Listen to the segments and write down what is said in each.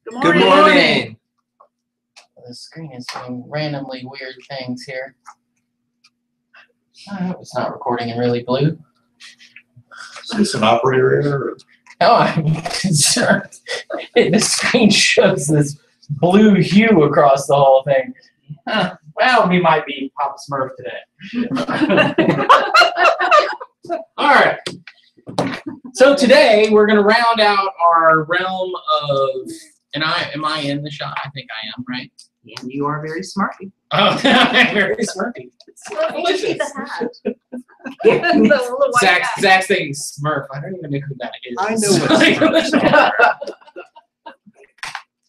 Good morning. Good morning. The screen is doing randomly weird things here. I hope it's not recording in really blue. Is this an operator error? Oh, I'm concerned. The screen shows this blue hue across the whole thing. Huh. Well, we might be Papa Smurf today. All right. So today we're going to round out our realm of, am I in the shot? I think I am, right? And you are very smarty. Oh, I'm very smirky. Delicious. Zach's saying Smurf. I don't even know who that is. I know what Smurfs are.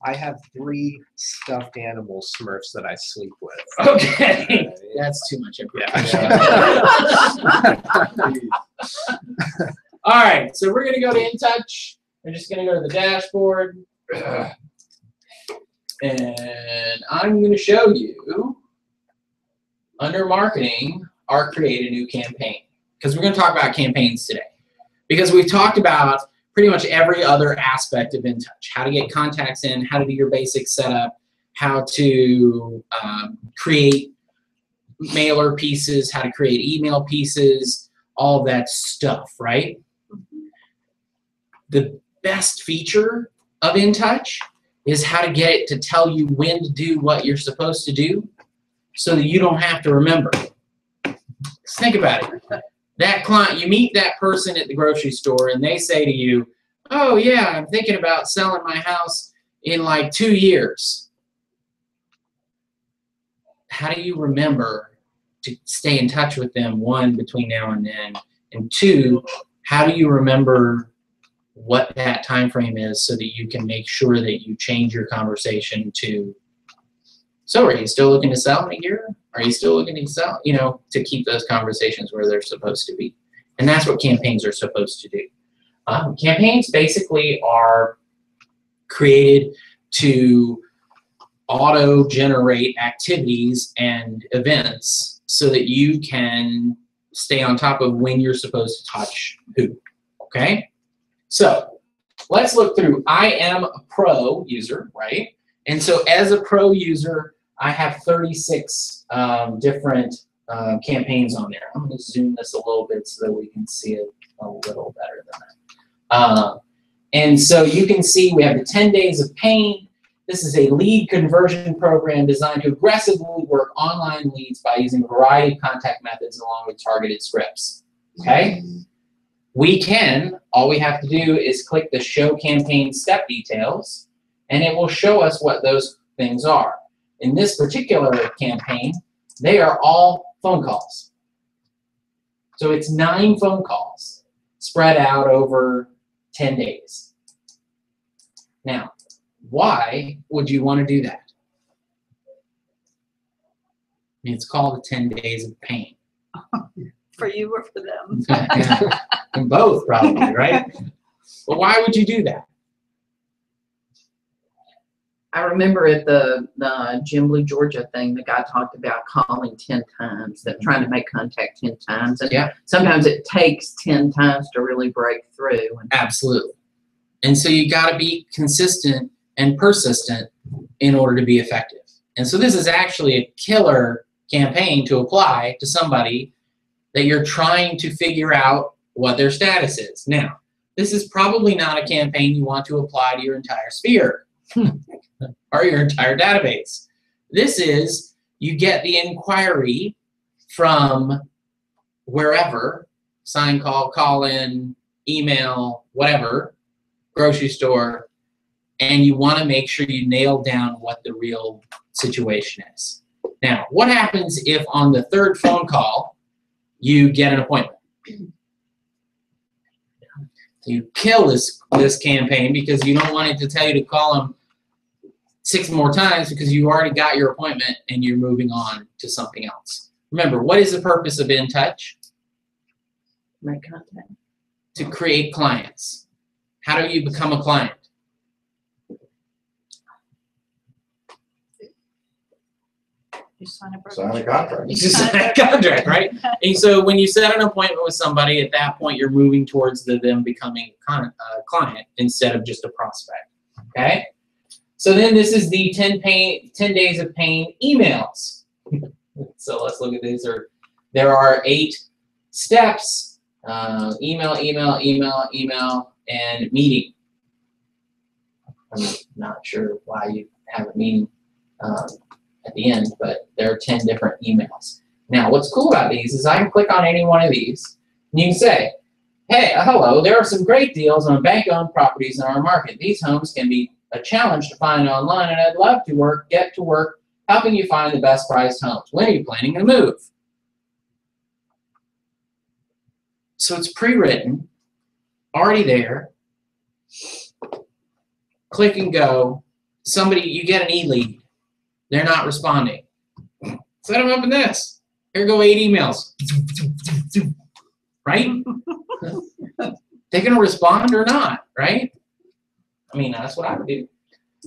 I have 3 stuffed animal Smurfs that I sleep with. Okay. That's too much information. Yeah. All right, so we're going to go to Intouch. We're just going to go to the dashboard. And I'm going to show you, under marketing, our create a new campaign. Because we're going to talk about campaigns today. Because we've talked about pretty much every other aspect of Intouch. How to get contacts in, how to do your basic setup, how to create mailer pieces, how to create email pieces, all of that stuff, right? The best feature of Intouch is how to get it to tell you when to do what you're supposed to do so that you don't have to remember. Just think about it. That client, you meet that person at the grocery store and they say to you, oh yeah, I'm thinking about selling my house in like 2 years. How do you remember to stay in touch with them, 1, between now and then, and 2, how do you remember what that time frame is so that you can make sure that you change your conversation to, so are you still looking to sell in a year? Are you still looking to sell? You know, to keep those conversations where they're supposed to be. And that's what campaigns are supposed to do. Campaigns basically are created to auto-generate activities and events so that you can stay on top of when you're supposed to touch who, okay? So let's look through. I am a pro user, right? And so as a pro user, I have 36 different campaigns on there. I'm going to zoom this a little bit so that we can see it a little better than that. And so you can see we have the 10 days of pain. This is a lead conversion program designed to aggressively work online leads by using a variety of contact methods along with targeted scripts. Okay? All we have to do is click the Show Campaign Step Details, and it will show us what those things are. In this particular campaign, they are all phone calls. So it's 9 phone calls spread out over 10 days. Now, why would you want to do that? I mean, it's called the 10 Days of Pain. For you or for them? And both, probably, right? But why would you do that? I remember at the Jim Blue, Georgia thing, the guy talked about calling 10 times, that trying to make contact 10 times. And yeah, sometimes it takes 10 times to really break through. Absolutely. And so you got to be consistent and persistent in order to be effective. And so this is actually a killer campaign to apply to somebody that you're trying to figure out what their status is. Now, this is probably not a campaign you want to apply to your entire sphere or your entire database. This is, you get the inquiry from wherever, sign call, call in, email, whatever, grocery store, and you want to make sure you nail down what the real situation is. Now, what happens if on the 3rd phone call you get an appointment? You kill this campaign because you don't want it to tell you to call them 6 more times because you already got your appointment and you're moving on to something else. Remember, what is the purpose of Intouch? Make contact. To create clients. How do you become a client? You sign a contract. You just sign a contract, right? And so when you set an appointment with somebody, at that point you're moving towards them becoming a client instead of just a prospect. Okay? So then this is the 10 days of pain emails. So let's look at these. There are 8 steps: email, and meeting. I'm not sure why you have a meeting at the end, but there are 10 different emails. Now, what's cool about these is I can click on any one of these, and you can say, hey, hello, there are some great deals on bank-owned properties in our market. These homes can be a challenge to find online, and I'd love to get to work helping you find the best priced homes. When are you planning to move? So it's pre-written, already there. Click and go. You get an e-lead. They're not responding. Set them up in this. Here go 8 emails. Right? They're going to respond or not, right? I mean, that's what I would do.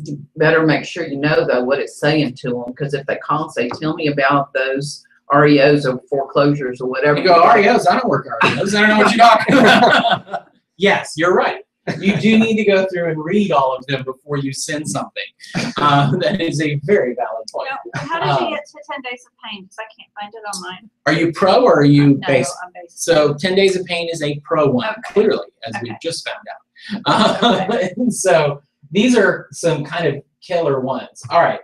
You better make sure you know, though, what it's saying to them, because if they call and say, tell me about those REOs or foreclosures or whatever. You go, REOs? I don't work REOs. I don't know what you're talking about. Yes, you're right. You do need to go through and read all of them before you send something. That is a very valid point. Now, how did you get to 10 Days of Pain? Because I can't find it online. Are you pro or are you No, basic? I'm basic. So 10 Days of Pain is a pro one, Okay. clearly, as we've just found out. And so these are some kind of killer ones. All right.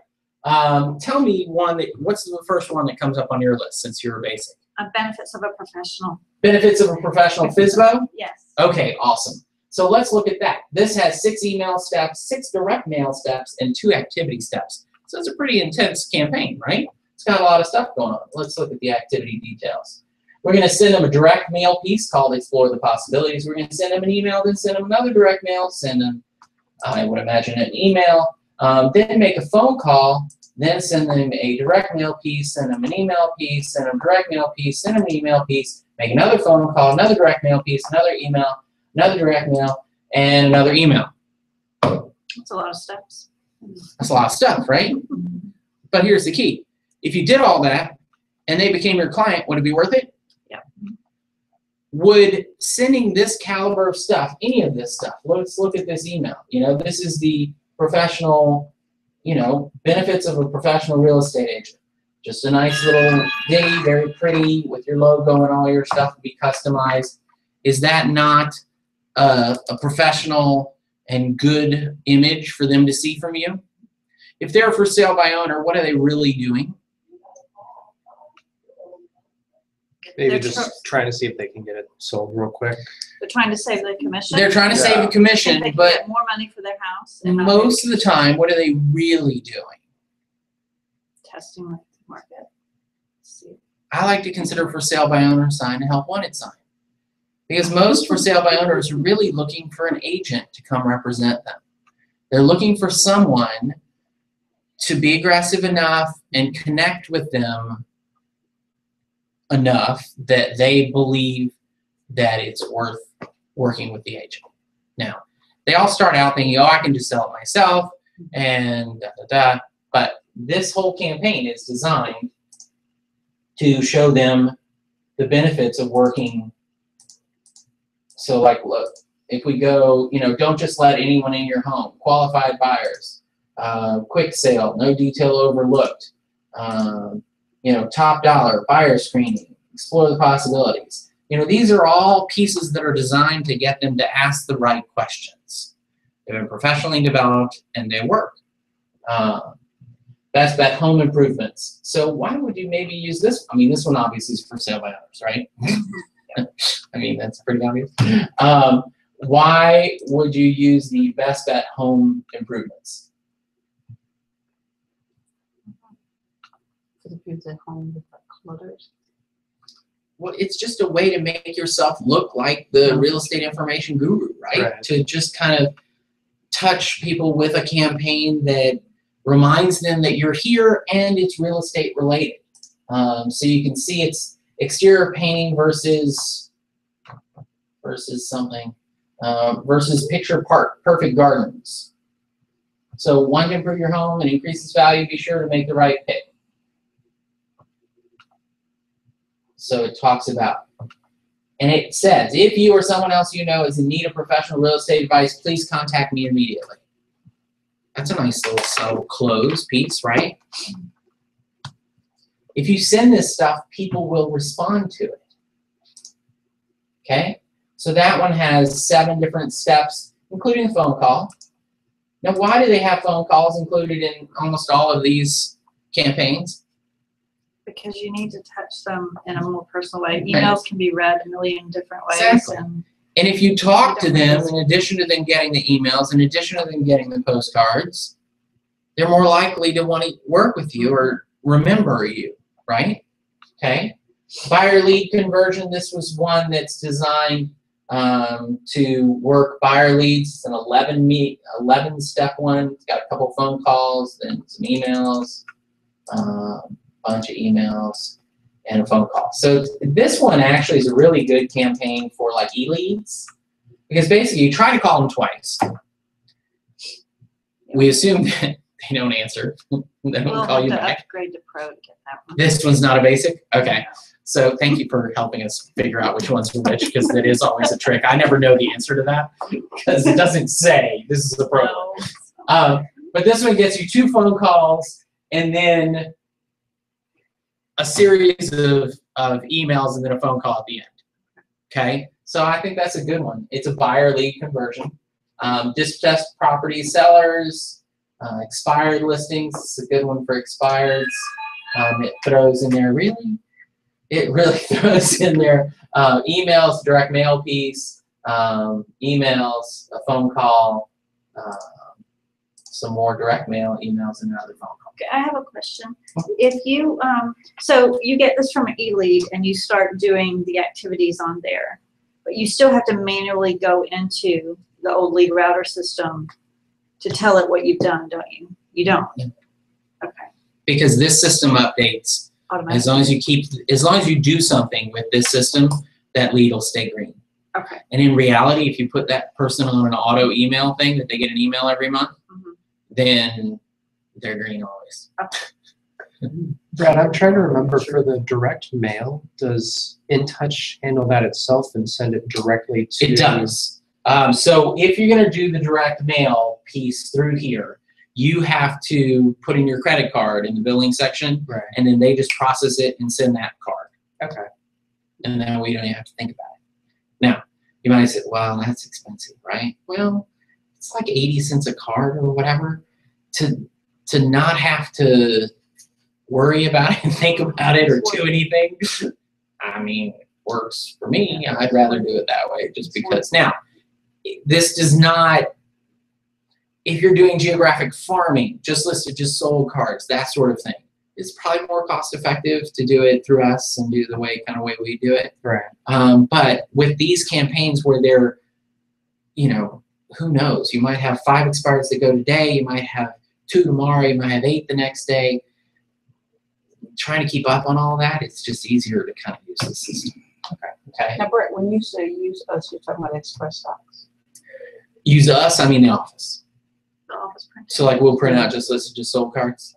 Tell me what's the first one that comes up on your list since you're basic? Benefits of a professional. Benefits of a professional FSBO? Yes. Okay, awesome. So let's look at that. This has 6 email steps, 6 direct mail steps, and 2 activity steps. So it's a pretty intense campaign, right? It's got a lot of stuff going on. Let's look at the activity details. We're going to send them a direct mail piece called Explore the Possibilities. We're going to send them an email, then send them another direct mail, send them, I would imagine, an email, then make a phone call, then send them a direct mail piece, send them an email piece, send them a direct mail piece, send them an email piece, make another phone call, another direct mail piece, another email, another direct mail, and another email. That's a lot of steps. That's a lot of stuff, right? But here's the key. If you did all that and they became your client, would it be worth it? Yeah. Would sending this caliber of stuff, any of this stuff, let's look at this email. You know, this is the professional, you know, benefits of a professional real estate agent. Just a nice little ditty, very pretty, with your logo and all your stuff to be customized. Is that not a professional and good image for them to see from you? If they're for sale by owner, what are they really doing? Maybe They're just trying to see if they can get it sold real quick. They're trying to save the commission. They're trying to save the Think commission, they can but get more money for their house. And not most of the time, what are they really doing? testing the market. Let's see. I like to consider for sale by owner sign a help wanted sign. Because most for sale by owners are really looking for an agent to come represent them. They're looking for someone to be aggressive enough and connect with them enough that they believe that it's worth working with the agent. Now, they all start out thinking, oh, I can just sell it myself, and da-da-da. But this whole campaign is designed to show them the benefits of working. So, like, look, if we go, you know, don't just let anyone in your home. Qualified buyers, quick sale, no detail overlooked, you know, top dollar, buyer screening, explore the possibilities. You know, these are all pieces that are designed to get them to ask the right questions. They've been professionally developed and they work. Best bet home improvements. So why would you maybe use this? I mean, this one obviously is for sale by owners, right? I mean, that's pretty obvious. Why would you use the best bet home improvements? For the kids at home with the clutters. Well, it's just a way to make yourself look like the real estate information guru, right? To just kind of touch people with a campaign that reminds them that you're here and it's real estate related. So you can see it's exterior painting versus something, versus picture perfect gardens. So one to improve your home and increase its value, be sure to make the right pick. So it talks about, and it says, if you or someone else you know is in need of professional real estate advice, please contact me immediately. That's a nice little subtle close piece, right? If you send this stuff, people will respond to it. Okay? So that one has 7 different steps, including a phone call. Now, why do they have phone calls included in almost all of these campaigns? Because you need to touch them in a more personal way. Emails can be read a million different ways. Exactly. And if you talk to them, in addition to them getting the emails, in addition to them getting the postcards, they're more likely to want to work with you or remember you, right? Okay. Buyer lead conversion, this was one that's designed to work buyer leads. It's an 11-step one. It's got a couple phone calls, then some emails, bunch of emails, and a phone call. So this one actually is a really good campaign for like e-leads, because basically you try to call them twice. We assume that they don't answer. They don't we'll call have you to back. upgrade to Pro to get that one. This one's not a basic? Okay. So thank you for helping us figure out which ones are which, because that is always a trick. I never know the answer to that because it doesn't say this is the Pro. No. But this one gets you 2 phone calls and then a series of emails and then a phone call at the end. Okay? So I think that's a good one. It's a buyer lead conversion. Distressed property sellers, expired listings. It's a good one for expireds. It throws in there, it really throws in there emails, direct mail piece, emails, a phone call, some more direct mail, emails, and another phone call. Okay, I have a question. If you, so you get this from an e-lead and you start doing the activities on there, but you still have to manually go into the old lead router system to tell it what you've done, don't you? You don't? Okay. Because this system updates. As long as you do something with this system, that lead will stay green. Okay. And in reality, if you put that person on an auto email thing that they get an email every month, then they're green always. Okay. Brad, I'm trying to remember for the direct mail, does Intouch handle that itself and send it directly to? It does. So if you're going to do the direct mail piece through here, you have to put in your credit card in the billing section, Right. and then they just process it and send that card. Okay. And then we don't even have to think about it. Now, you might say, well, that's expensive, right? Well, it's like 80 cents a card or whatever. To not have to worry about it and think about it or do anything, I mean, it works for me. I'd rather do it that way just because. Now, this does not, if you're doing geographic farming, just listed, just sold cards, that sort of thing, it's probably more cost effective to do it through us and do the way we do it. Right. But with these campaigns where they're, who knows? You might have 5 expireds that go today. You might have 2 tomorrow. You might have 8 the next day. Trying to keep up on all that, it's just easier to kind of use the system. Okay. Now, Brett, when you say use us, you're talking about Express Docs. Use us, I mean the office. The office printer. So like we'll print out just listed, just sold cards,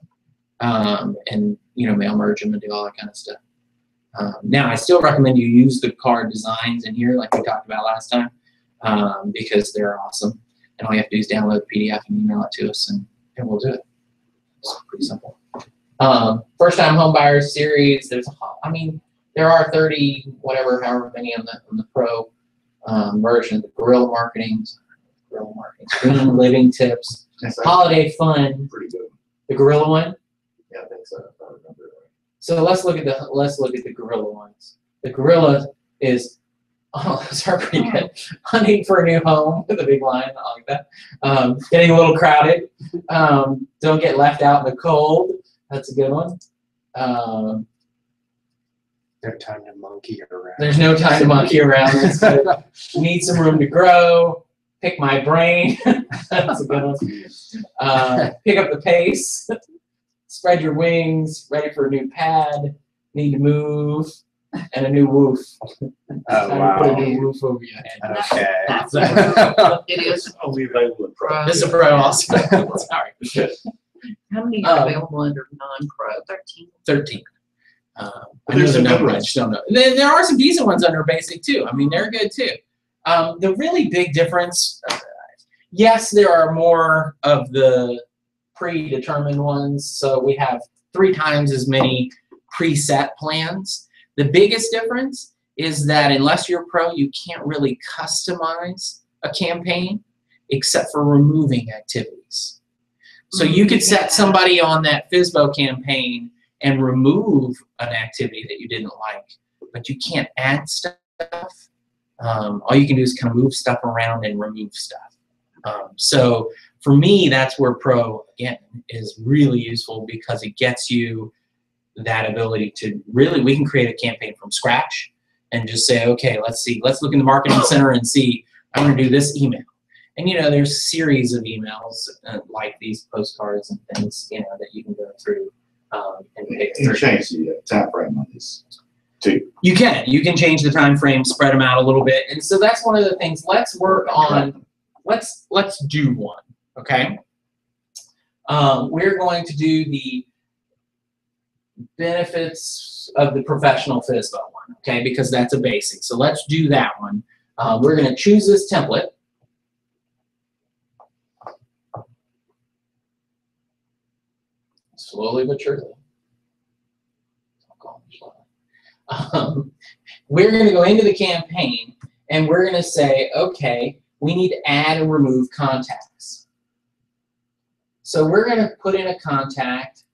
and mail merge them and do all that kind of stuff. Now I still recommend you use the card designs in here, like we talked about last time, because they're awesome. And all you have to do is download the PDF and email it to us, and we'll do it. It's pretty simple. First time home buyers series. There are 30, however many on the Pro version. The guerrilla marketing, green living tips, holiday fun. Pretty good. The guerrilla one. Yeah, I think so. If I remember right. So let's look at the guerrilla ones. The guerrilla is, those are pretty good. Hunting for a new home with a big line. I like that. Getting a little crowded. Don't get left out in the cold. That's a good one. No time to monkey around. There's no time to monkey around. That's good. Need some room to grow. Pick my brain. That's a good one. Pick up the pace. Spread your wings. Ready for a new pad. Need to move. And a new woof. Oh, Time to put a wow. new roof over your head. Okay. It is. Only available in Pro. This is a pro also. Sorry. How many are available under non-pro? 13. 13. I know There's the some number, good I ones. just don't know. There are some decent ones under basic too. I mean, they're good too. The really big difference, yes, there are more of the predetermined ones. So we have 3 times as many preset plans. The biggest difference is that unless you're pro, you can't really customize a campaign except for removing activities. So you could set somebody on that FSBO campaign and remove an activity that you didn't like, but you can't add stuff. All you can do is kind of move stuff around and remove stuff. So for me, that's where Pro, again, is really useful because it gets you that ability to really, we can create a campaign from scratch and just say, okay, let's look in the Marketing Center and see, I'm going to do this email. And, you know, there's a series of emails like these postcards and things, you know, that you can go through and pick through. You change the time frame on this too. You can change the time frame, spread them out a little bit. And so that's one of the things. Let's work on, let's do one, okay? We're going to do the benefits of the professional FSBO one, okay? Because that's a basic. So let's do that one. We're going to choose this template. Slowly but surely. We're going to go into the campaign and we're going to say, okay, we need to add and remove contacts. So we're going to put in a contact.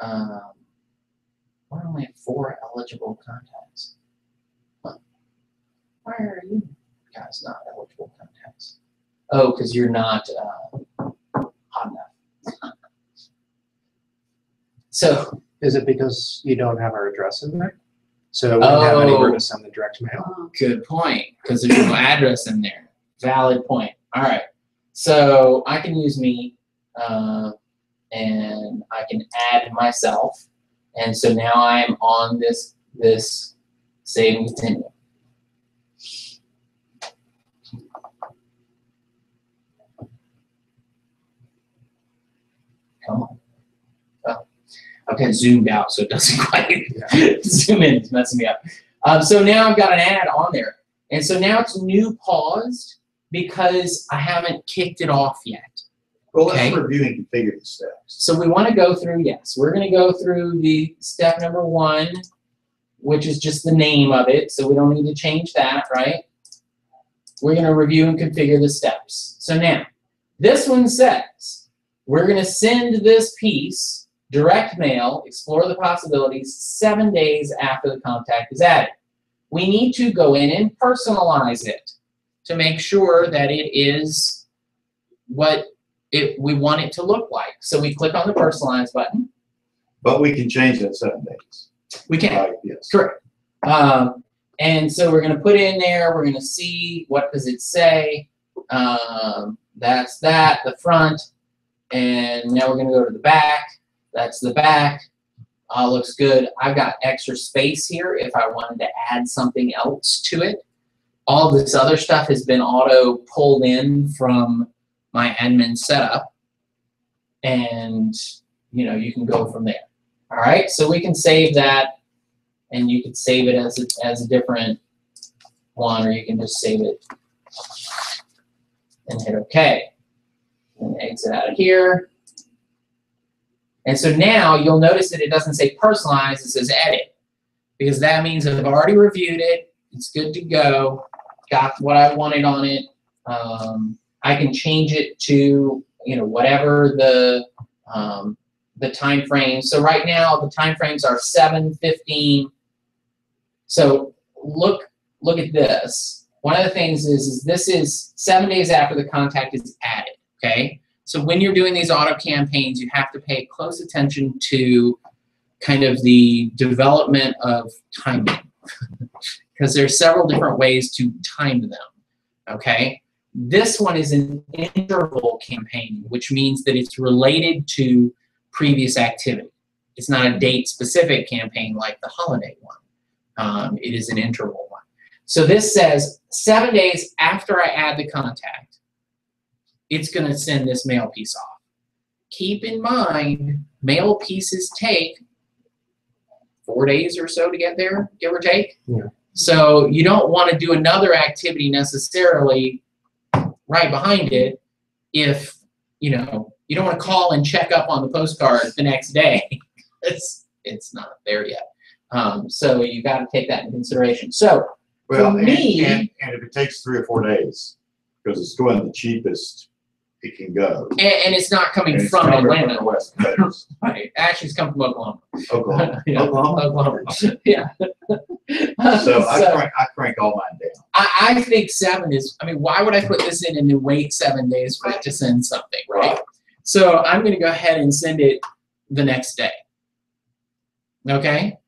We only have 4 eligible contacts. Huh. Why are you guys not eligible contacts? Oh, because you're not hot enough. So Is it because you don't have our address in there? So we don't have anywhere to send the direct mail. Good point, because there's no address in there. Valid point. All right. So I can use me, and I can add myself. And so now I'm on this save and continue. Come on. Oh. Okay, zoomed out so it doesn't quite zoom in. It's messing me up. So now I've got an ad on there. And so now it's new paused because I haven't kicked it off yet. Well, let's Okay. review and configure the steps. So we want to go through, yes, we're going to go through the step number 1, which is just the name of it. So we don't need to change that, right? We're going to review and configure the steps. So now, this one says, we're going to send this piece direct mail, explore the possibilities 7 days after the contact is added. We need to go in and personalize it to make sure that it is what we want it to look like. So we click on the personalize button. But we can change that 7 days. We can. Yes. Correct. And so we're going to put in there, we're going to see, what does it say? That's that, the front. And now we're going to go to the back. That's the back. Looks good. I've got extra space here if I wanted to add something else to it. All this other stuff has been auto pulled in from my admin setup. And, you know, you can go from there. All right, so we can save that. And you can save it as a different one, or you can just save it and hit OK. And exit out of here. And so now you'll notice that it doesn't say personalize, it says edit. Because that means that I've already reviewed it, it's good to go, got what I wanted on it. I can change it to, you know, whatever the time frame. So right now the time frames are 7/15. So look at this. One of the things is this is 7 days after the contact is added, okay? So when you're doing these auto campaigns, you have to pay close attention to kind of the development of timing because there's several different ways to time them, okay? This one is an interval campaign, which means that it's related to previous activity. It's not a date-specific campaign like the holiday one. It is an interval one. So this says 7 days after I add the contact, it's going to send this mail piece off. Keep in mind, mail pieces take 4 days or so to get there, give or take. Yeah. So you don't want to do another activity necessarily right behind it if, you know, You don't want to call and check up on the postcard the next day. It's not there yet. So you got to take that into consideration. So Well, for and, me, and if it takes 3 or 4 days, because it's going the cheapest it can go. and it's not coming And it's from coming Atlanta. the West Coast. Right. Actually, it's coming from Oklahoma. Oklahoma. Yeah. Oklahoma. Oklahoma. Yeah. So I crank all mine down. I think 7 is, I mean, why would I put this in and then wait 7 days for it to send something, right? So I'm going to go ahead and send it the next day. Okay?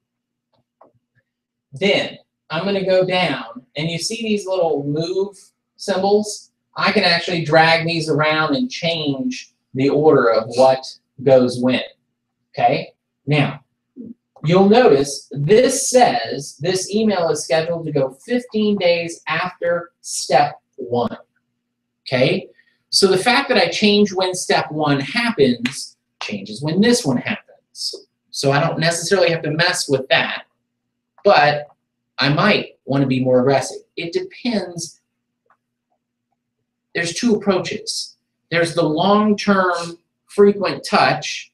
Then I'm going to go down, and you see these little move symbols? I can actually drag these around and change the order of what goes when. Okay? Now, you'll notice this says this email is scheduled to go 15 days after step 1. Okay? So the fact that I change when step 1 happens changes when this one happens. So I don't necessarily have to mess with that, but I might want to be more aggressive. It depends. There's 2 approaches. There's the long-term frequent touch,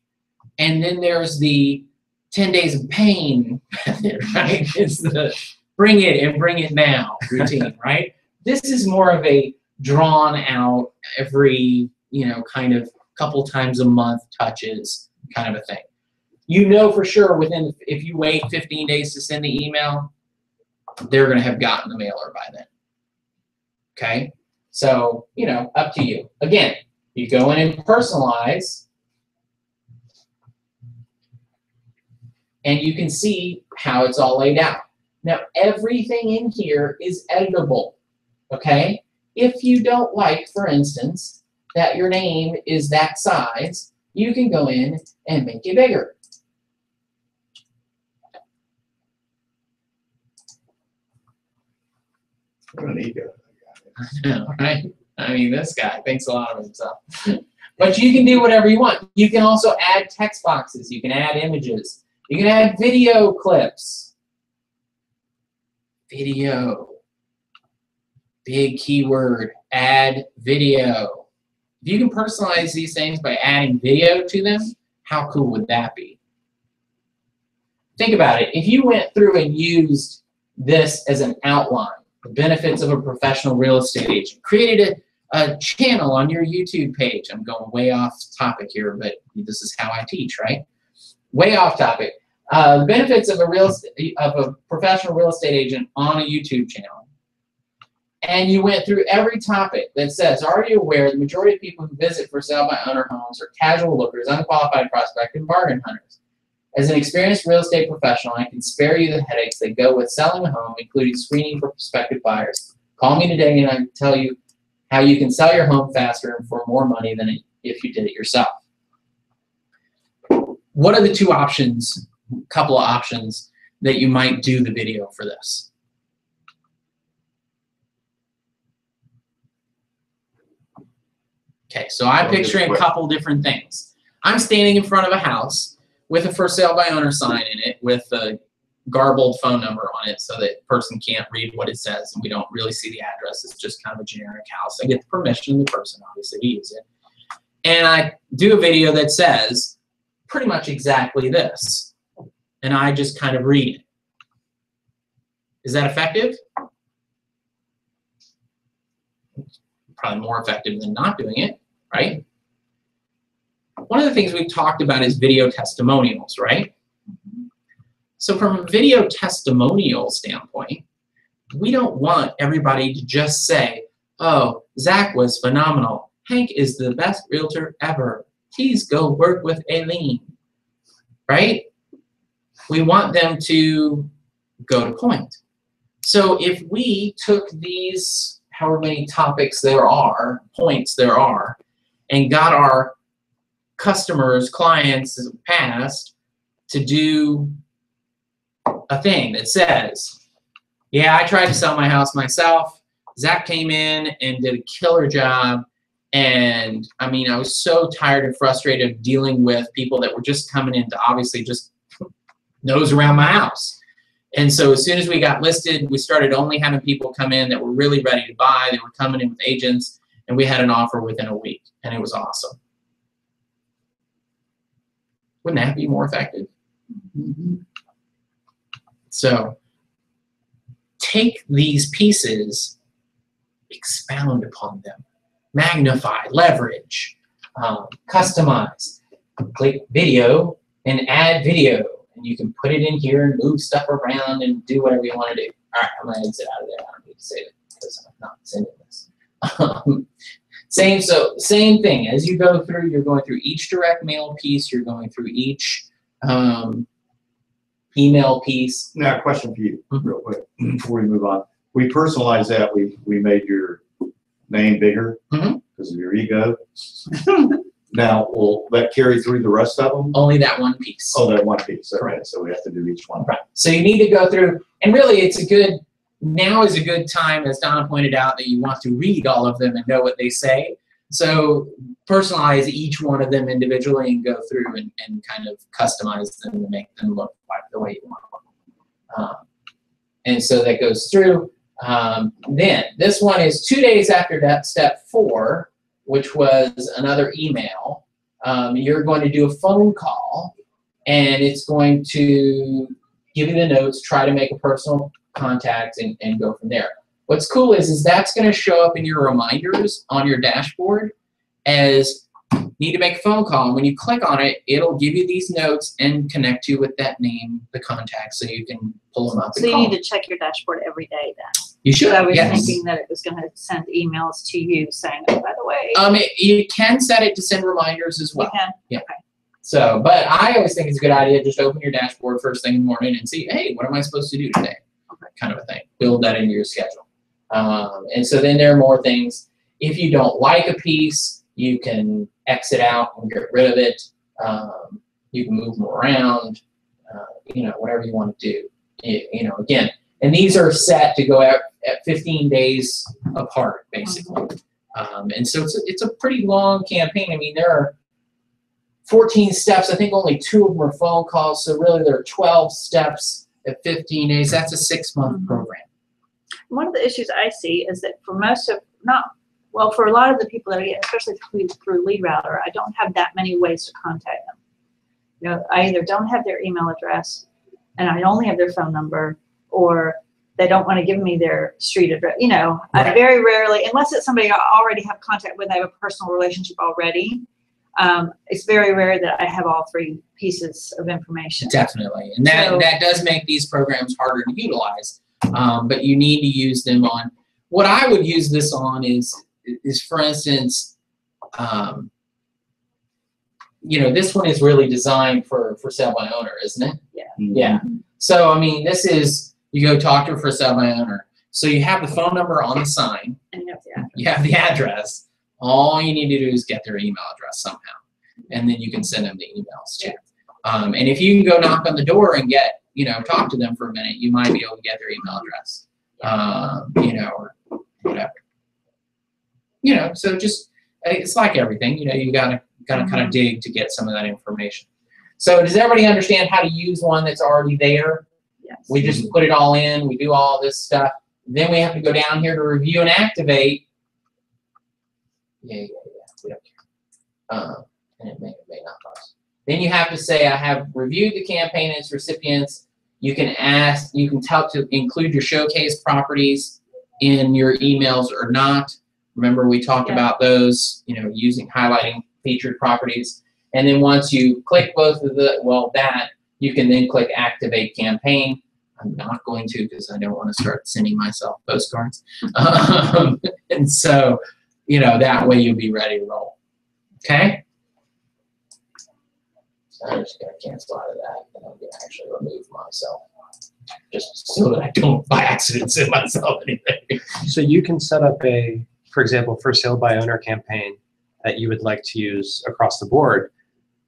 and then there's the 10 days of pain method, right? It's the bring it and bring it now routine, right? This is more of a drawn out every, kind of couple times a month touches kind of a thing. You know for sure if you wait 15 days to send the email, they're going to have gotten the mailer by then. Okay? So, up to you. Again, you go in and personalize, and you can see how it's all laid out. Now, everything in here is editable, okay? If you don't like, for instance, that your name is that size, you can go in and make it bigger. What an ego. I know, right? I mean, this guy thinks a lot of himself. But you can do whatever you want. You can also add text boxes. You can add images. You can add video clips. Video. Big keyword. Add video. If you can personalize these things by adding video to them, how cool would that be? Think about it. If you went through and used this as an outline, the benefits of a professional real estate agent, created a channel on your YouTube page. I'm going way off topic here, but this is how I teach, right? Way off topic. The benefits of a professional real estate agent on a YouTube channel. And you went through every topic that says, are you aware the majority of people who visit for sale by owner homes are casual lookers, unqualified prospects, and bargain hunters? As an experienced real estate professional, I can spare you the headaches that go with selling a home, including screening for prospective buyers. Call me today and I can tell you how you can sell your home faster and for more money than if you did it yourself. What are the 2 options, couple of options, that you might do the video for this? Okay, so I'm picturing a couple different things. I'm standing in front of a house with a for sale by owner sign in it with a garbled phone number on it so that the person can't read what it says and we don't really see the address. It's just kind of a generic house. I get the permission of the person, obviously, to use it. And I do a video that says pretty much exactly this. And I just kind of read it. Is that effective? Probably more effective than not doing it, right? One of the things we've talked about is video testimonials, right? So from a video testimonial standpoint, we don't want everybody to just say, oh, Zach was phenomenal. Hank is the best realtor ever. Please go work with Aileen, right? We want them to go to point. So if we took these, however many topics there are, points there are, and got our customers, clients in the past to do a thing that says, yeah, I tried to sell my house myself. Zach came in and did a killer job. And I mean, I was so tired and frustrated of dealing with people that were just coming in to obviously just nose around my house. And so as soon as we got listed, we started only having people come in that were really ready to buy. They were coming in with agents, and we had an offer within a week, and it was awesome. Wouldn't that be more effective? So take these pieces, expound upon them, magnify, leverage, customize, click video and add video. And you can put it in here and move stuff around and do whatever you want to do. All right, I'm going to exit out of there. I don't need to say it because I'm not sending this. Same thing. As you go through, you're going through each direct mail piece. You're going through each email piece. Now, a question for you, real quick, before we move on. We personalized that. We made your name bigger because of your ego. Now, will that carry through the rest of them? Only that one piece. Oh, that one piece. Okay, Correct. so we have to do each one. Right. So you need to go through, and really now is a good time, as Donna pointed out, that you want to read all of them and know what they say. So personalize each one of them individually and go through and kind of customize them to make them look like the way you want them. And so that goes through. Then this one is 2 days after that step 4, which was another email. You're going to do a phone call, and it's going to give you the notes, try to make a personal contact, and go from there. What's cool is that's going to show up in your reminders on your dashboard as need to make a phone call. And when you click on it, it'll give you these notes and connect you with that name, the contact, so you can pull them up. So you need to check your dashboard every day then. You should. I was yes. thinking that it was going to send emails to you saying, oh, by the way. You can set it to send reminders as well. You can? Yeah. Okay. So, but I always think it's a good idea. Just open your dashboard first thing in the morning and see, hey, what am I supposed to do today? Okay. Kind of a thing. Build that into your schedule. And so then there are more things. If you don't like a piece, you can exit out and get rid of it. You can move them around, whatever you want to do. Again, and these are set to go out at 15 days apart, basically. And so it's a pretty long campaign. I mean, there are 14 steps. I think only 2 of them are phone calls. So really there are 12 steps at 15 days. That's a 6-month program. One of the issues I see is that for for a lot of the people that I get, especially through Lead Router, I don't have that many ways to contact them. I either don't have their email address and I only have their phone number, or they don't want to give me their street address. Right. I very rarely, unless it's somebody I already have contact with, I have a personal relationship already. It's very rare that I have all 3 pieces of information. Definitely. And that does make these programs harder to utilize. But you need to use them on. What I would use this on is for instance, this one is really designed for sale by owner, isn't it? Yeah. Yeah. So, I mean, this is, you go talk to her for sale by owner. So you have the phone number on the sign. And you have the address. You have the address. All you need to do is get their email address somehow. And then you can send them the emails too. And if you can go knock on the door and get, talk to them for a minute, you might be able to get their email address, or whatever. So just, it's like everything, you gotta kind of dig to get some of that information. So does everybody understand how to use one that's already there? Yes. We just put it all in, we do all this stuff. Then we have to go down here to review and activate. Yeah, we don't care. And it may or may not cost. Then you have to say, I have reviewed the campaign and its recipients. You can tell to include your showcase properties in your emails or not. Remember, we talked about those, highlighting featured properties. And then once you click both of you can then click Activate Campaign. I'm not going to because I don't want to start sending myself postcards. And so, that way you'll be ready to roll. Okay? So I'm just going to cancel out of that, and I'm going to actually remove myself, just so that I don't by accident send myself anything. So you can set up for example, for sale by owner campaign that you would like to use across the board.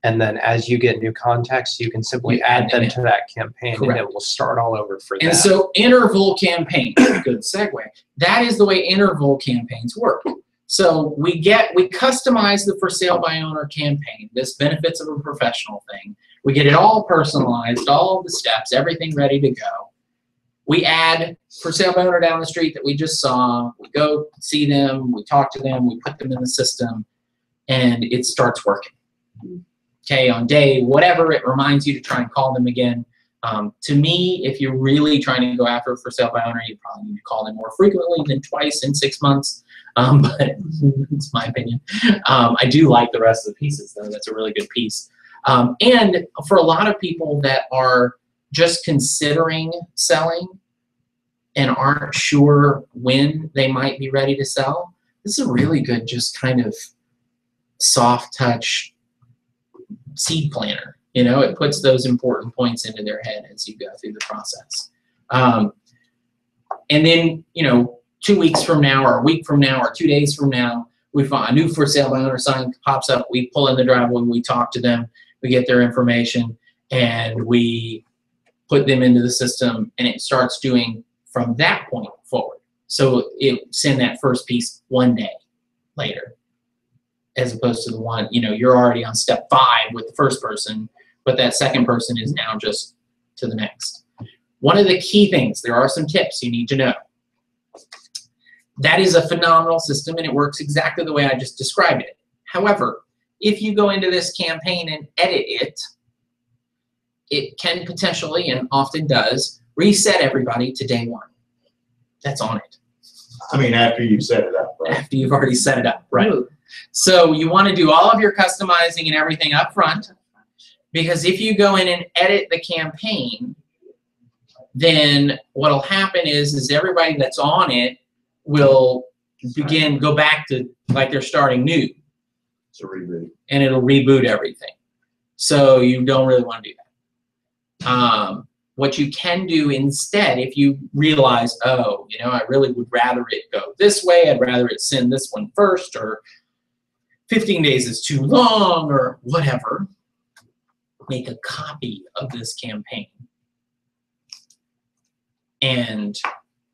And then as you get new contacts, you can simply add them to that campaign. Correct. And it will start all over for that. And so interval campaign, good segue. That is the way interval campaigns work. So we customize the for sale by owner campaign, this benefits of a professional thing. We get it all personalized, all of the steps, everything ready to go. We add for sale by owner down the street that we just saw. We go see them, we talk to them, we put them in the system, and it starts working. Okay, on day whatever, it reminds you to try and call them again. To me, if you're really trying to go after it for sale by owner, you probably need to call them more frequently than twice in 6 months. But it's my opinion. I do like the rest of the pieces, though. That's a really good piece. And for a lot of people that are just considering selling and aren't sure when they might be ready to sell, this is a really good just kind of soft touch seed planner. You know, it puts those important points into their head as you go through the process. And then, you know, 2 weeks from now or a week from now or 2 days from now, we find a new for sale by owner sign pops up. We pull in the driveway, we talk to them, we get their information, and we put them into the system, and it starts doing from that point forward. So it send that first piece 1 day later, as opposed to the one, you know, you're already on step 5 with the first person, but that second person is now just to the next. One of the key things, there are some tips you need to know. That is a phenomenal system, and it works exactly the way I just described it. However, if you go into this campaign and edit it, it can potentially, and often does, reset everybody to day 1. That's on it. I mean, after you set it up, right? After you've already set it up, right? Ooh. So you want to do all of your customizing and everything up front, because if you go in and edit the campaign, then what'll happen is everybody that's on it will go back to like they're starting new. It's a reboot. And it'll reboot everything. So you don't really want to do that. What you can do instead, if you realize, oh, you know, I really would rather it go this way, I'd rather it send this one first, or 15 days is too long, or whatever, make a copy of this campaign and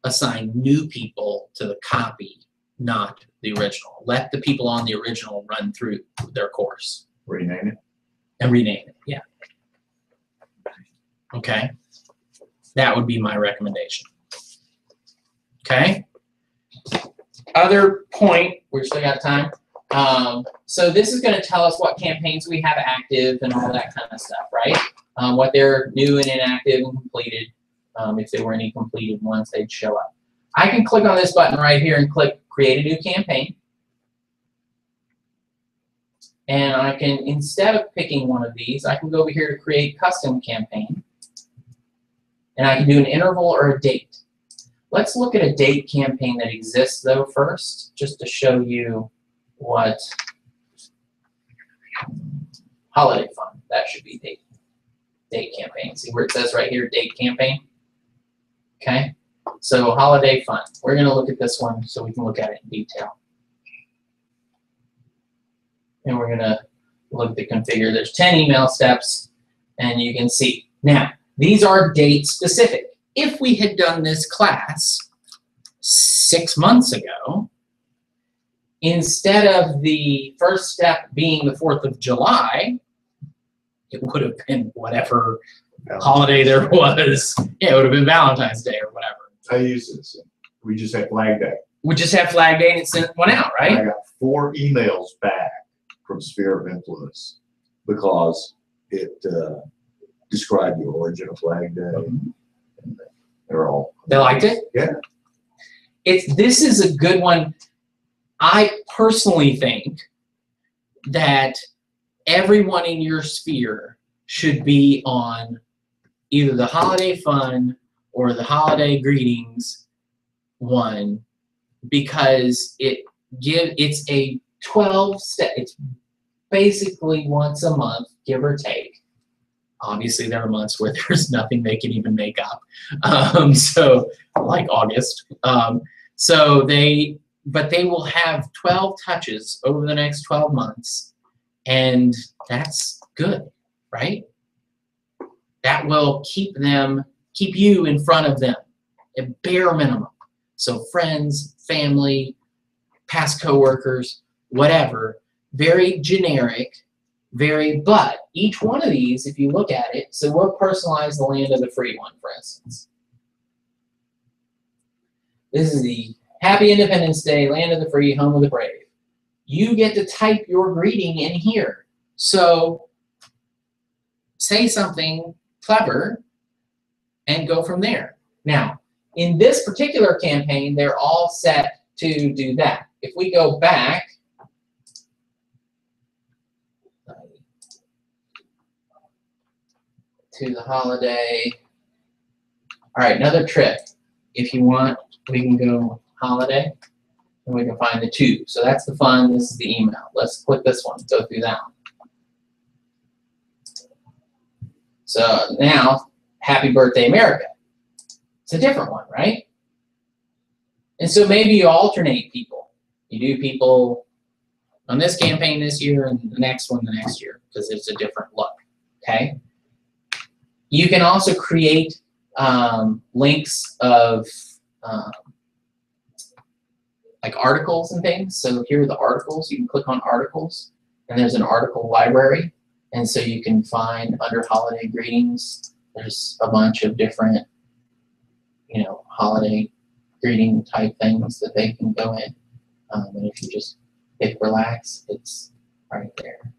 assign new people to the copy, not the original. Let the people on the original run through their course. Rename it. And rename it, yeah. Okay? That would be my recommendation. Okay? Other point, we still got time. So this is going to tell us what campaigns we have active and all that kind of stuff, right? What they're new and inactive and completed. If there were any completed ones, they'd show up. I can click on this button right here and click Create a New Campaign. And I can, instead of picking one of these, I can go over here to Create Custom Campaign. And I can do an interval or a date. Let's look at a date campaign that exists, though, first, just to show you what holiday fund. That should be date campaign. See where it says right here, date campaign? Okay, so holiday fund. We're going to look at this one so we can look at it in detail. And we're going to look at the configure. There's 10 email steps, and you can see. Now, these are date specific. If we had done this class 6 months ago, instead of the first step being the 4th of July, it would have been whatever holiday there was. Yeah, it would have been Valentine's Day or whatever. I use this. We just had Flag Day. We just have Flag Day and it sent one out, right? I got 4 emails back from Sphere of Influence because it described the origin of Flag Day. And they're all. They liked it? Yeah. This is a good one. I personally think that everyone in your sphere should be on either the holiday fun or the holiday greetings one, because it's a 12-step. It's basically once a month, give or take. Obviously, there are months where there's nothing they can even make up. So, like August. But they will have 12 touches over the next 12 months, and that's good, right? That will keep you in front of them, at bare minimum. So friends, family, past coworkers, whatever, very generic, but each one of these, if you look at it, so we'll personalize the Land of the Free one, for instance. This is the Happy Independence Day, Land of the Free, Home of the Brave. You get to type your greeting in here. So say something clever and go from there. Now, in this particular campaign, they're all set to do that. If we go back to the holiday, all right, another trick. If you want, we can go holiday, and we can find the 2. So that's the fun, this is the email. Let's click this one, go through that one. So now, Happy Birthday America. It's a different one, right? And so maybe you alternate people. You do people on this campaign this year and the next one the next year, because it's a different look, okay? You can also create links of like articles and things. So here are the articles. You can click on articles, and there's an article library. And so you can find under holiday greetings, there's a bunch of different, you know, holiday greeting type things that they can go in. And if you just pick relax, it's right there.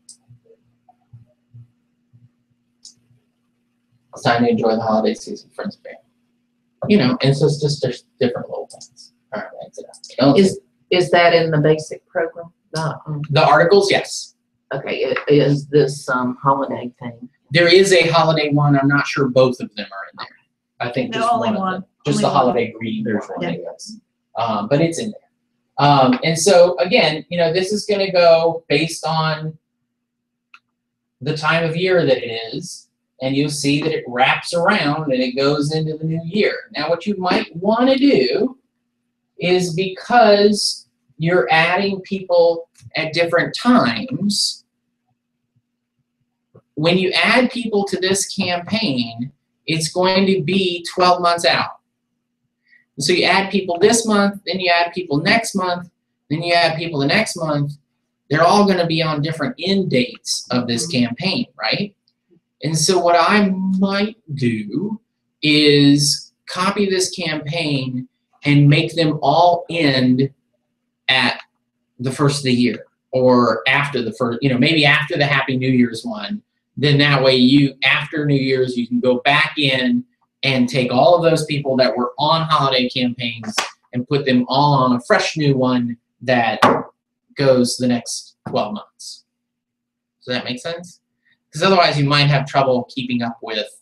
It's time to enjoy the holiday season, friends and family. You know, and so it's just different little things. All right, exit out. Is that in the basic program? The articles, yes. Okay, is this holiday thing? There is a holiday one. I'm not sure both of them are in there. I think No, just only one of one. them. Just Only the one. holiday greeting There's one, one. I guess. But it's in there. And so again, you know, this is going to go based on the time of year that it is, and you'll see that it wraps around and it goes into the new year. Now, what you might want to do is, because you're adding people at different times, when you add people to this campaign, it's going to be 12 months out. And so you add people this month, then you add people next month, then you add people the next month. They're all going to be on different end dates of this campaign, right? And so what I might do is copy this campaign and make them all end at the first of the year, or after the first, you know, maybe after the Happy New Year's one. Then that way you, after New Year's, you can go back in and take all of those people that were on holiday campaigns and put them all on a fresh new one that goes the next 12 months. Does that make sense? Because otherwise you might have trouble keeping up with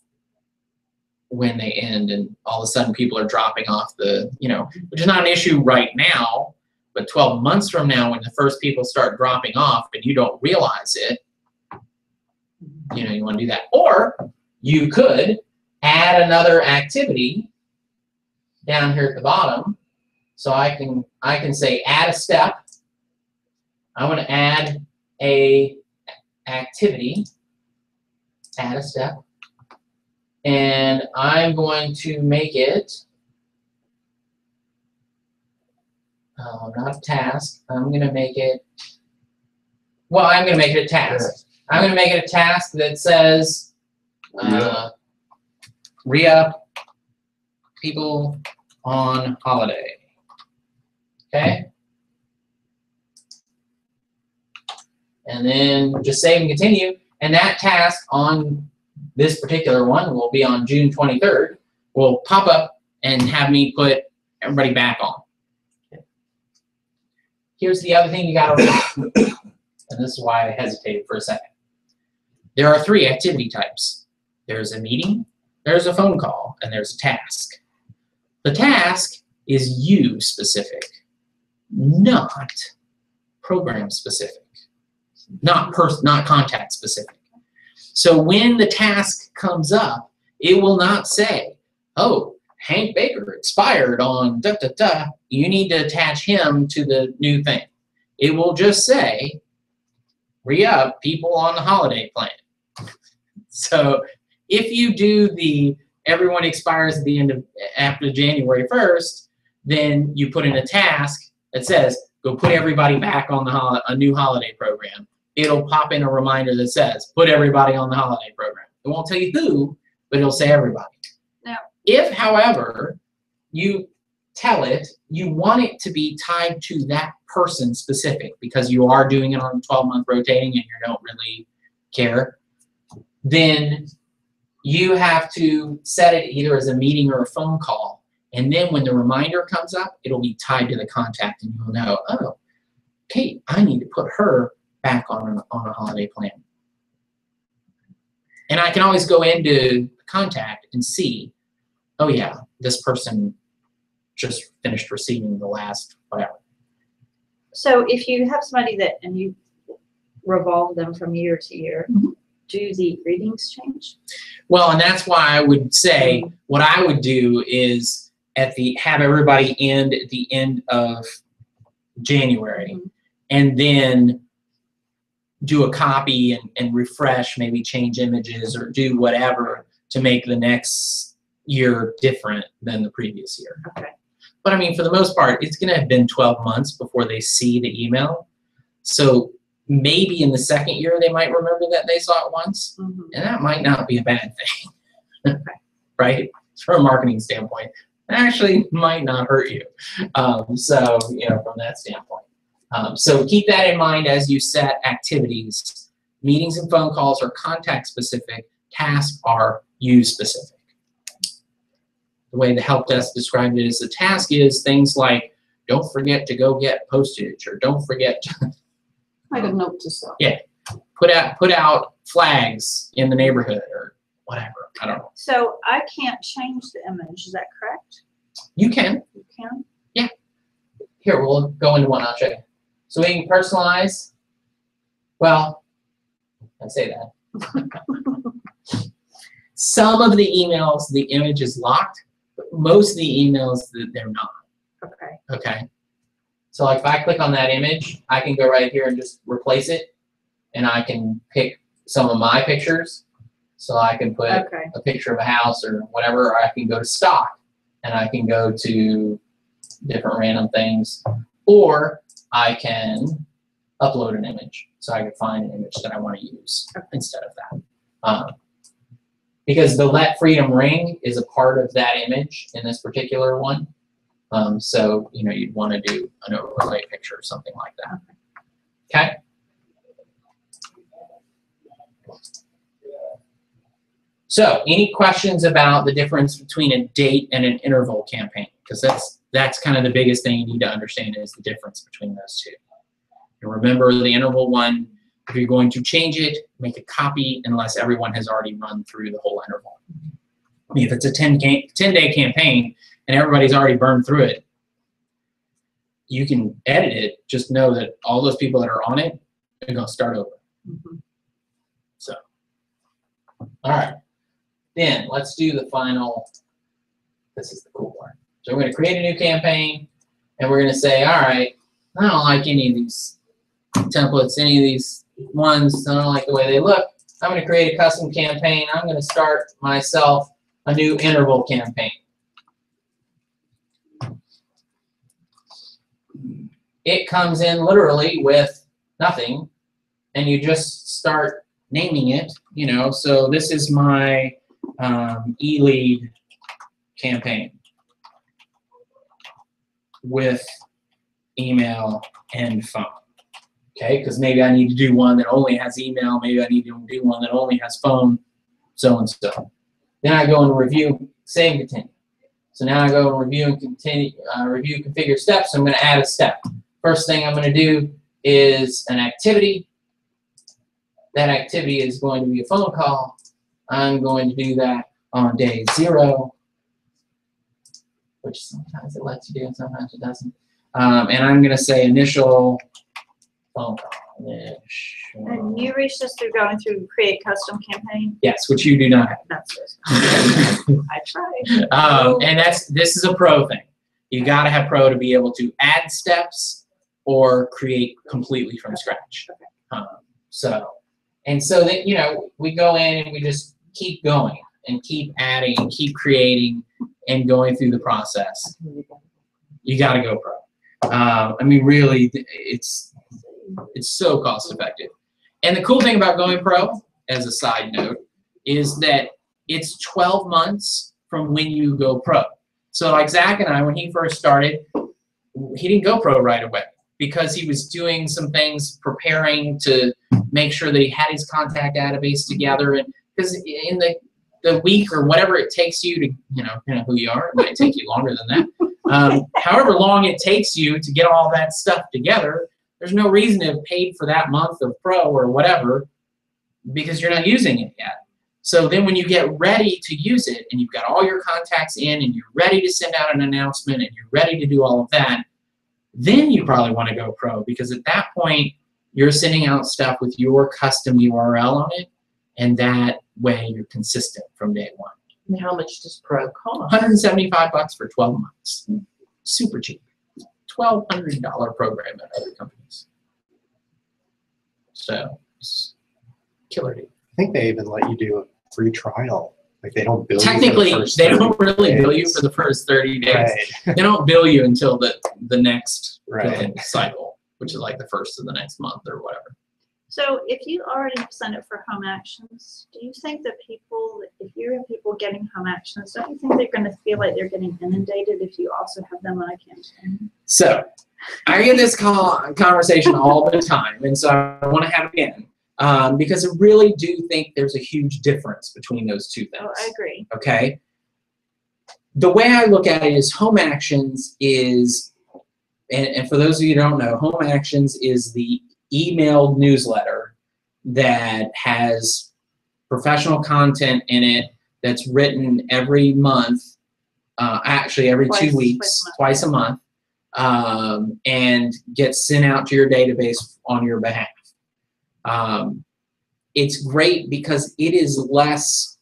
when they end, and all of a sudden people are dropping off the, you know, which is not an issue right now, but 12 months from now, when the first people start dropping off and you don't realize it, you know, you want to do that. Or you could add another activity down here at the bottom. So I can say add a step. I want to add a activity, add a step, and I'm going to make it not a task. I'm going to make it, well, I'm going to make it a task. I'm going to make it a task that says re-up people on holiday. Okay? And then just save and continue. And that task on this particular one will be on June 23rd. Will pop up and have me put everybody back on. Okay. Here's the other thing you got to remember. And this is why I hesitated for a second. There are 3 activity types. There's a meeting, there's a phone call, and there's a task. The task is you specific, not program specific, not contact specific. So when the task comes up, it will not say, oh, Hank Baker expired on da-da-da. You need to attach him to the new thing. It will just say, re-up people on the holiday plan. So if you do the everyone expires at the end of after January 1st, then you put in a task that says go put everybody back on the a new holiday program. It'll pop in a reminder that says put everybody on the holiday program. It won't tell you who, but it'll say everybody. Now, if, however, you tell it you want it to be tied to that person specific because you are doing it on 12-month rotating and you don't really care, then you have to set it either as a meeting or a phone call. And then when the reminder comes up, it'll be tied to the contact, and you'll know, oh, Kate, I need to put her back on a holiday plan. And I can always go into contact and see, oh yeah, this person just finished receiving the last whatever. So if you have somebody that, and you revolve them from year to year, do the greetings change? Well, and that's why I would say what I would do is have everybody end at the end of January, and then do a copy and refresh, maybe change images or do whatever to make the next year different than the previous year. Okay. But I mean, for the most part, it's going to have been 12 months before they see the email. So maybe in the second year, they might remember that they saw it once, and that might not be a bad thing, right? From a marketing standpoint, it actually might not hurt you. So, you know, from that standpoint. So keep that in mind as you set activities. Meetings and phone calls are contact specific. Tasks are you specific. The way the help desk described it is the task is things like, don't forget to go get postage, or don't forget to Like a note to self. Yeah, put out flags in the neighborhood or whatever. I don't know. So I can't change the image, is that correct? You can. You can? Here, we'll go into one. I'll show you. So we can personalize. Well, I'd say that. Some of the emails, the image is locked, but most of the emails, they're not. Okay. Okay. So like if I click on that image, I can go right here and just replace it, and I can pick some of my pictures. So I can put a picture of a house or whatever, or I can go to stock, and I can go to different random things, or I can upload an image. So I can find an image that I want to use instead of that. Because the Let Freedom Ring is a part of that image in this particular one. So, you know, you'd want to do an overlay picture or something like that. Okay? So, any questions about the difference between a date and an interval campaign? Because that's kind of the biggest thing you need to understand is the difference between those two. And remember the interval one, if you're going to change it, make a copy unless everyone has already run through the whole interval. I mean, if it's a 10-day campaign and everybody's already burned through it, you can edit it. Just know that all those people that are on it are going to start over. So, all right. Then let's do the final. This is the cool part. So we're going to create a new campaign, and we're going to say, all right, I don't like any of these templates, any of these ones. I don't like the way they look. I'm going to create a custom campaign. I'm going to start myself a new interval campaign. It comes in literally with nothing, and you just start naming it, you know. So this is my e-lead campaign with email and phone. Okay, because maybe I need to do one that only has email, maybe I need to do one that only has phone, so and so. Then I go and review, save and continue. So now I go and review and continue, review configure steps. So I'm going to add a step. First thing I'm going to do is an activity. That activity is going to be a phone call. I'm going to do that on day 0, which sometimes it lets you do and sometimes it doesn't. And I'm going to say initial phone call. And you reached this through going through create custom campaign? Yes, which you do not have. That's it. I tried. And this is a pro thing. You got to have pro to be able to add steps or create completely from scratch. So that, you know, we go in and we just keep going and keep adding and keep creating and going through the process. You got to go pro. I mean, really, it's so cost effective. And the cool thing about going pro, as a side note, is that it's 12 months from when you go pro. So like Zach and I, when he first started, he didn't go pro right away because he was doing some things, preparing to make sure that he had his contact database together and because in the week or whatever it takes you to, you know who you are, it might take you longer than that. However long it takes you to get all that stuff together, there's no reason to have paid for that month of Pro or whatever because you're not using it yet. So then when you get ready to use it and you've got all your contacts in and you're ready to send out an announcement and you're ready to do all of that, then you probably want to go Pro, because at that point you're sending out stuff with your custom URL on it, and that way you're consistent from day one. And how much does Pro cost? $175 for 12 months. Super cheap. $1,200 program at other companies. So, it's killer deal. I think they even let you do a free trial. Like they don't bill Technically, you for the first they don't 30 really bill you days. for the first 30 days. Right. They don't bill you until the next Right. billing cycle, which is like the first of the next month or whatever. So if you already signed up for home actions, do you think that people, if you have people getting home actions, don't you think they're going to feel like they're getting inundated if you also have them on a campaign? So, I get this conversation all the time, and so I want to have it again. Because I really do think there's a huge difference between those two things. Oh, I agree. Okay? The way I look at it is home actions is, and for those of you who don't know, home actions is the emailed newsletter that has professional content in it that's written every month, actually every 2 weeks, twice a month, and gets sent out to your database on your behalf. It's great because it is less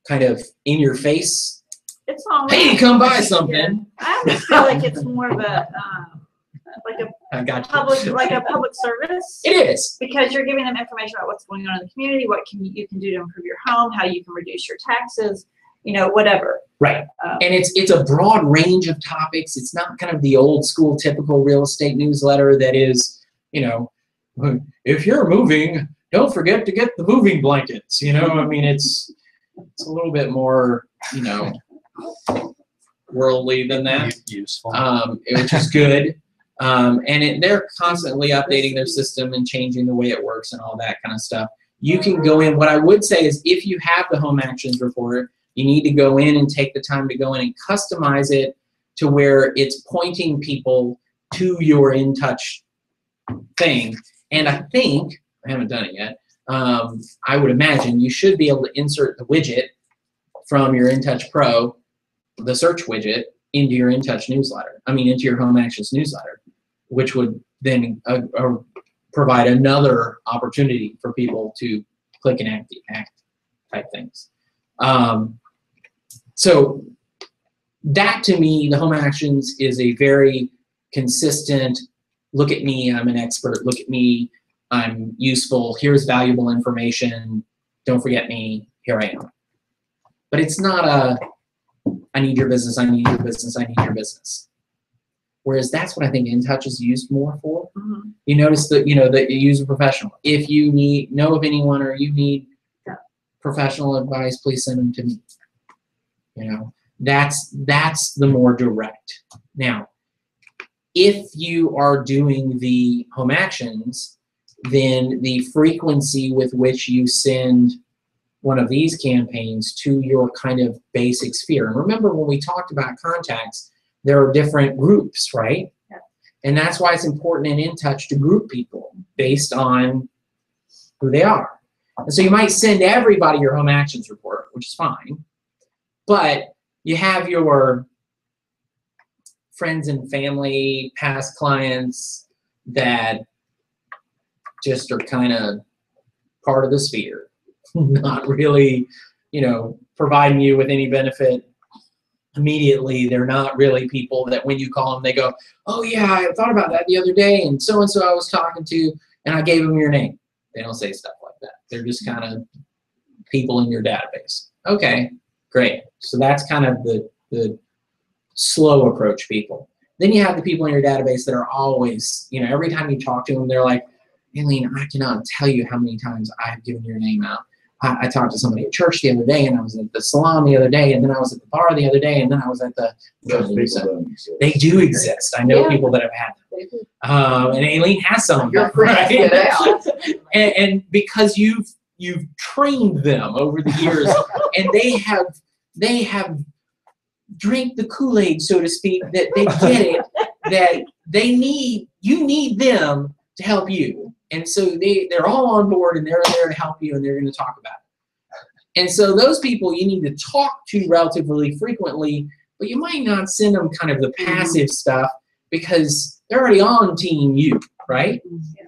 kind of in your face. It's all Hey, come buy something. I almost feel like it's more of a I got you. public service. It is. Because you're giving them information about what's going on in the community, what you can do to improve your home, how you can reduce your taxes, whatever. Right. And it's a broad range of topics. It's not kind of the old school typical real estate newsletter that is, if you're moving, don't forget to get the moving blankets. I mean, it's a little bit more, worldly than that. Useful. Which is good. And they're constantly updating their system and changing the way it works and all that kind of stuff. You can go in. What I would say is if you have the home actions report, you need to go in and take the time to go in and customize it to where it's pointing people to your Intouch thing. And I think, I haven't done it yet, I would imagine you should be able to insert the widget from your Intouch Pro, the search widget, into your Intouch newsletter. Into your Home Actions newsletter, which would then provide another opportunity for people to click and act type things. So that to me, the Home Actions is a very consistent, look at me, I'm an expert, look at me, I'm useful, here's valuable information, don't forget me, here I am. But it's not a, I need your business, I need your business, I need your business. Whereas that's what I think Intouch is used more for. Mm-hmm. You notice that, that you use a professional. If you know of anyone or you need professional advice, please send them to me. That's the more direct. Now, if you are doing the home actions, then the frequency with which you send one of these campaigns to your kind of basic sphere. And remember when we talked about contacts, there are different groups, right? Yeah. And that's why it's important in Intouch to group people based on who they are. And so you might send everybody your home actions report, which is fine, but you have your friends and family, past clients that just are kind of part of the sphere, not really, providing you with any benefit immediately. They're not really people that when you call them, they go, oh yeah, I thought about that the other day, and so I was talking to, and I gave them your name. They don't say stuff like that. They're just kind of people in your database. Okay, great. So that's kind of the slow approach people. Then you have the people in your database that are always, every time you talk to them, they're like, Aileen, I cannot tell you how many times I have given your name out. I talked to somebody at church the other day, and I was at the salon the other day, and then I was at the bar the other day, and then I was at the... They do exist. I know people that have had them. And Aileen has some of them, right? Get out. And because you've you've trained them over the years, and they have drank the Kool-Aid, so to speak, that they get it, that you need them to help you. And so they're all on board, and they're there to help you, and they're going to talk about it. And so those people you need to talk to relatively frequently, but you might not send them kind of the passive stuff because they're already on team you, right? Yeah.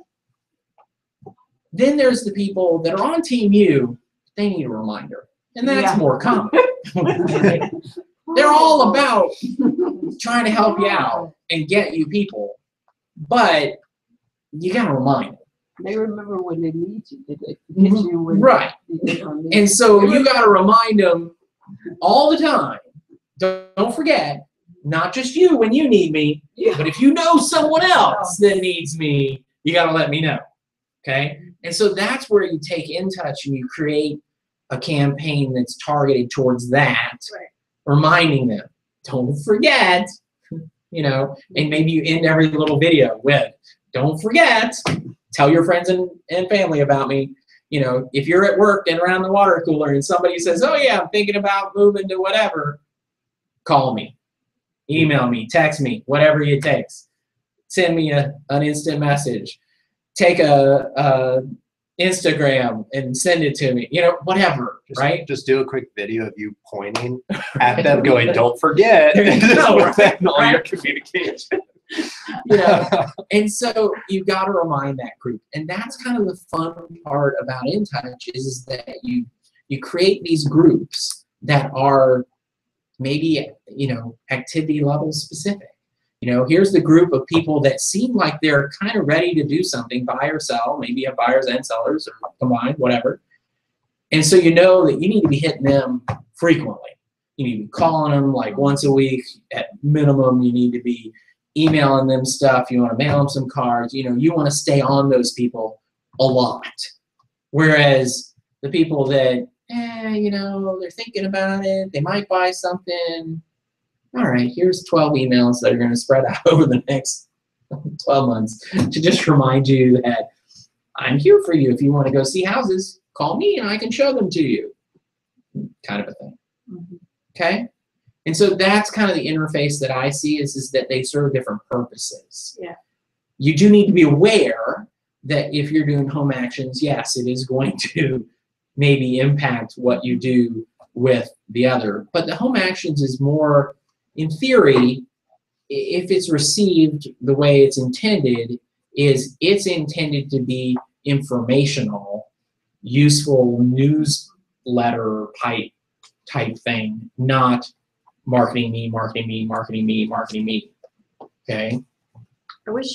Then there's the people that are on team you, they need a reminder. And that's more common. Right? They're all about trying to help you out and get you people, but you got to remind them. They remember when they need you. They forget you when Right. And so you got to remind them all the time. Don't forget, not just you when you need me, but if you know someone else that needs me, you got to let me know. Okay? And so that's where you take Intouch and you create a campaign that's targeted towards that, reminding them, don't forget, and maybe you end every little video with, don't forget, tell your friends and family about me. If you're at work and around the water cooler and somebody says, oh yeah, I'm thinking about moving to whatever, call me, email me, text me, whatever it takes. Send me an instant message. Take a Instagram and send it to me, whatever, right? Just do a quick video of you pointing at them going, don't forget. There you go, right? All your communication. And so you got to remind that group. And that's kind of the fun part about Intouch is that you create these groups that are maybe, activity level specific. Here's the group of people that seem like they're kind of ready to do something, buy or sell, maybe have buyers and sellers or combined, whatever. And so you know that you need to be hitting them frequently. You need to be calling them like once a week at minimum. You need to be emailing them stuff. You want to mail them some cards. You want to stay on those people a lot. Whereas the people that, they're thinking about it, they might buy something. All right, here's 12 emails that are going to spread out over the next 12 months to just remind you that I'm here for you. If you want to go see houses, call me and I can show them to you. Kind of a thing. Okay? And so that's kind of the interface that I see is that they serve different purposes. Yeah. You do need to be aware that if you're doing home actions, yes, it is going to maybe impact what you do with the other. But the home actions is more, in theory, if it's received the way it's intended, it's intended to be informational, useful newsletter type thing, not marketing me, marketing me, marketing me, marketing me. Okay? I wish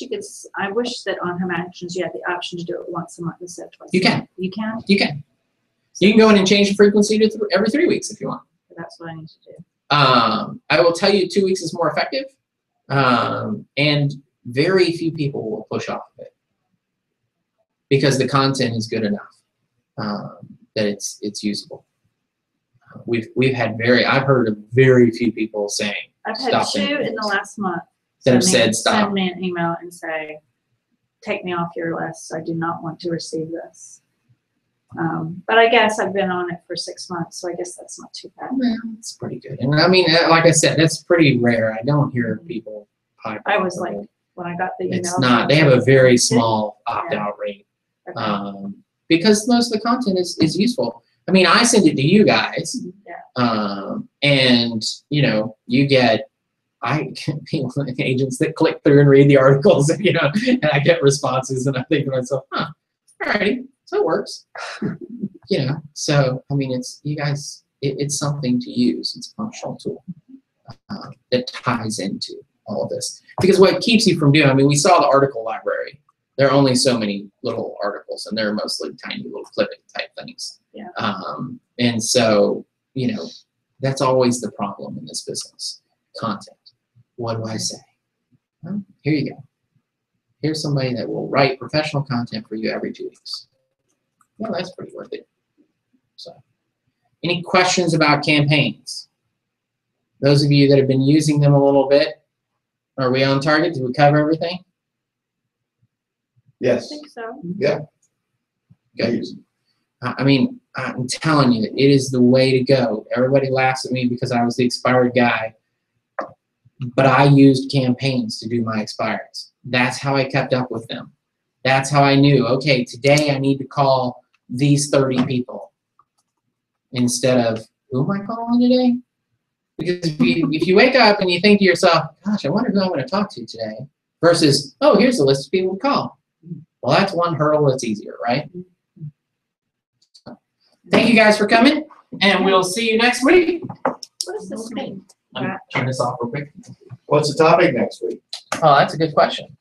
that on home actions you had the option to do it once a month instead of twice. You can. You can? You can. You can go in and change the frequency to every 3 weeks if you want. That's what I need to do. I will tell you 2 weeks is more effective, and very few people will push off of it because the content is good enough that it's usable. I've heard of very few people saying I've had stop 2 in the last month that have said stop. Send me an email and say, take me off your list. I do not want to receive this. But I guess I've been on it for 6 months, so I guess that's not too bad. Well, it's pretty good. And I mean, like I said, that's pretty rare. I don't hear people pipe I off was of like, it. when I got the email. It's not. They have a very small opt-out rate Okay. because most of the content is useful. I mean, I send it to you guys, and you get people, agents that click through and read the articles, and I get responses, and I think to myself, all righty. So it works, So I mean, it's something to use. It's a functional tool that ties into all of this. Because what keeps you from doing, I mean, we saw the article library. There are only so many little articles, and they're mostly tiny little clipping type things. Yeah. And so that's always the problem in this business. Content. What do I say? Well, here you go. Here's somebody that will write professional content for you every 2 weeks. Well, that's pretty worth it. So, any questions about campaigns? Those of you that have been using them a little bit, are we on target? Did we cover everything? Yes. I think so. Yeah. Good. Use them. I mean, I'm telling you, it is the way to go. Everybody laughs at me because I was the expired guy, but I used campaigns to do my expireds. That's how I kept up with them. That's how I knew, okay, today I need to call these 30 people instead of, who am I calling today? Because if you wake up and you think to yourself, gosh, I wonder who I'm going to talk to today, versus, oh, here's a list of people to call. Well, that's one hurdle that's easier, right? So, thank you guys for coming, and we'll see you next week. What does this mean? I'm turn this off real quick. What's the topic next week? Oh, that's a good question.